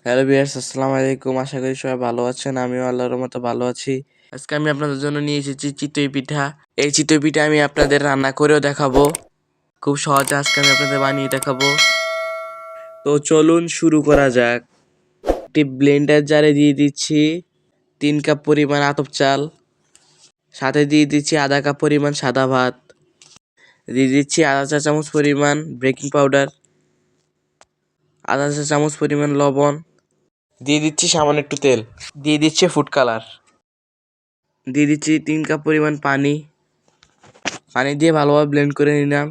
Hello viewers, আসসালামু আলাইকুম। আশা করি সবাই ভালো আছেন। আমিও আল্লাহর মতো ভালো আছি। আজকে আমি আপনাদের জন্য নিয়ে এসেছি চিতই পিঠা। এই চিতই পিঠা আমি আপনাদের রান্না করেও দেখাবো। খুব সহজে আজকে আমি আপনাদের বানিয়ে দেখাবো। তো চলুন শুরু করা যাক। একটি ব্লেন্ডার জারে দিয়ে দিচ্ছি 3 কাপ পরিমাণ আতপ চাল, সাথে দিয়ে দিচ্ছি আধা কাপ পরিমাণ সাদা ভাত, দিয়ে দিচ্ছি আধা চা চামচ পরিমাণ বেকিং পাউডার, আধা চা চামচ পরিমাণ লবণ, দিয়ে দিচ্ছি সামান্য একটু তেল, দিয়ে দিচ্ছি ফুড কালার, দিয়ে দিচ্ছি 3 কাপ পরিমাণ পানি। পানি দিয়ে ভালোভাবে ব্লেন্ড করে নিলাম।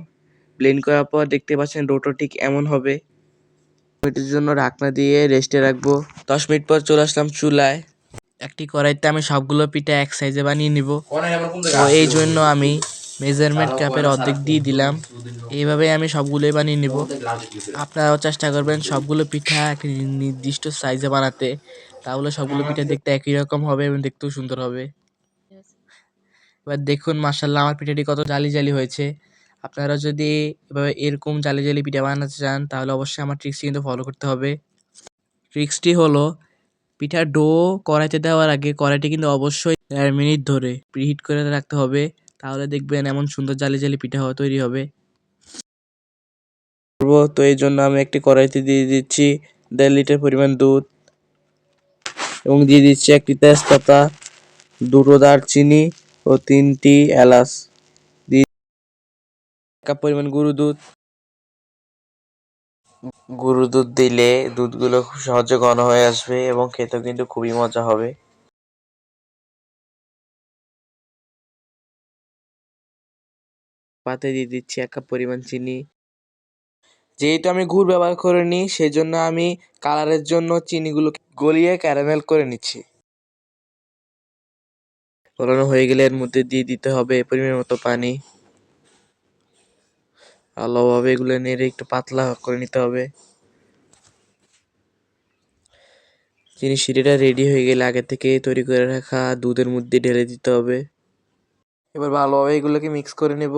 ব্লেন্ড করার পর দেখতে পাচ্ছেন ডোটা ঠিক এমন হবে। মিনিটের জন্য ঢাকনা দিয়ে রেস্টে রাখবো। 10 মিনিট পর চলে আসলাম চুলায়। একটি কড়াইতে আমি সবগুলো পিঠা এক সাইজে বানিয়ে নিব। তো এই জন্য আমি মেজারমেন্ট কাপের অর্ধেক দিয়ে দিলাম। এইভাবে আমি সবগুলোই বানিয়ে নিব। আপনারাও চেষ্টা করবেন সবগুলো পিঠা একটি নির্দিষ্ট সাইজে বানাতে, তাহলে সবগুলো পিঠা দেখতে একই রকম হবে এবং দেখতেও সুন্দর হবে। এবার দেখুন মাশাআল্লাহ আমার পিঠাটি কত জালি জালি হয়েছে। আপনারা যদি এভাবে এরকম জালি জালি পিঠা বানাতে চান তাহলে অবশ্যই আমার ট্রিক্সটি কিন্তু ফলো করতে হবে। ট্রিক্সটি হলো পিঠার ডো কড়াইতে দেওয়ার আগে কড়াইটি কিন্তু অবশ্যই 1.5 মিনিট ধরে প্রিহিট করে রাখতে হবে। তাহলে দেখবেন এমন সুন্দর জালি জালি পিঠা তৈরি হবে। তো এই জন্য আমি একটি কড়াইতে দিয়ে দিচ্ছি 1.5 লিটার পরিমাণ দুধ এবং দিয়ে দিচ্ছি একটি তেজপাতা, 2টো দারচিনি ও 3টি এলাচ। দিয়ে 1 কাপ পরিমাণ গুঁড়ো দুধ। গুঁড়ো দুধ দিলে দুধগুলো খুব সহজে ঘন হয়ে আসবে এবং খেতেও কিন্তু খুবই মজা হবে। পাতে দিয়ে দিচ্ছি 1 কাপ পরিমাণ চিনি। যেহেতু আমি গুড় ব্যবহার করিনি সেই জন্য আমি কালারের জন্য চিনিগুলো গলিয়ে ক্যারামেল করে নিচ্ছি। গলানো হয়ে গেলে এর মধ্যে দিয়ে দিতে হবে পরিমাণ মতো পানি। ভালোভাবে এগুলো নেড়ে একটু পাতলা করে নিতে হবে। চিনি শিরাটা রেডি হয়ে গেলে আগে থেকে তৈরি করে রাখা দুধের মধ্যে ঢেলে দিতে হবে। এবার ভালোভাবে এগুলোকে মিক্স করে নেব।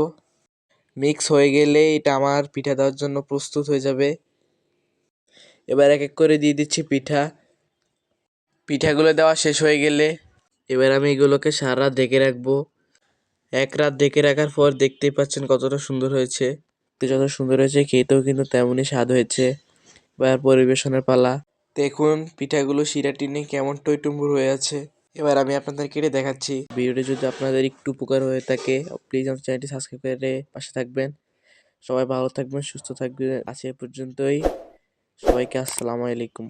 মিক্স হয়ে গেলে এটা আমার পিঠা দেওয়ার জন্য প্রস্তুত হয়ে যাবে। এবার এক এক করে দিয়ে দিচ্ছি পিঠা। পিঠাগুলো দেওয়া শেষ হয়ে গেলে এবার আমি এগুলোকে সারা রাত ঢেকে রাখবো। 1 রাত ঢেকে রাখার পর দেখতেই পাচ্ছেন কতটা সুন্দর হয়েছে। যত সুন্দর হয়েছে খেতেও কিন্তু তেমনই স্বাদ হয়েছে। এবার পরিবেশনের পালা। দেখুন পিঠাগুলো শিরা টিনে কেমন টইটুম্বুর হয়ে আছে। এবার আমি আপনাদের কেটে দেখাচ্ছি। ভিডিওটি যদি আপনাদের একটু উপকার হয়ে থাকে প্লিজ আমার চ্যানেলটি সাবস্ক্রাইব করে পাশে থাকবেন। সবাই ভালো থাকবেন, সুস্থ থাকবেন। আজ এ পর্যন্তই। সবাইকে আসসালামু আলাইকুম।